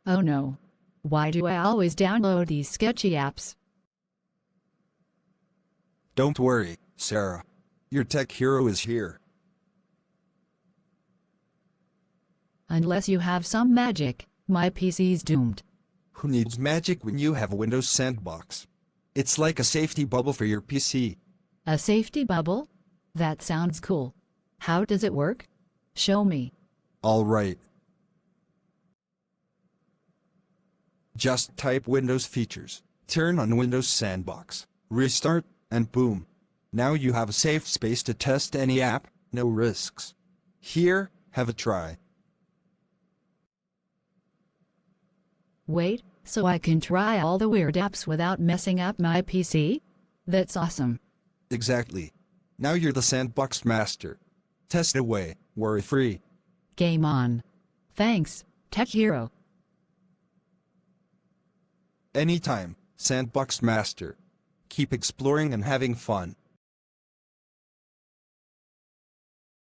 Oh no. Why do I always download these sketchy apps? Don't worry, Sarah. Your tech hero is here. Unless you have some magic, my PC's doomed. Who needs magic when you have Windows Sandbox? It's like a safety bubble for your PC. A safety bubble? That sounds cool. How does it work? Show me. All right. Just type Windows features, turn on Windows Sandbox, restart, and boom. Now you have a safe space to test any app, no risks. Here, have a try. Wait, so I can try all the weird apps without messing up my PC? That's awesome. Exactly. Now you're the Sandbox Master. Test away, worry-free. Game on. Thanks, Tech Hero. Anytime, Sandbox Master. Keep exploring and having fun.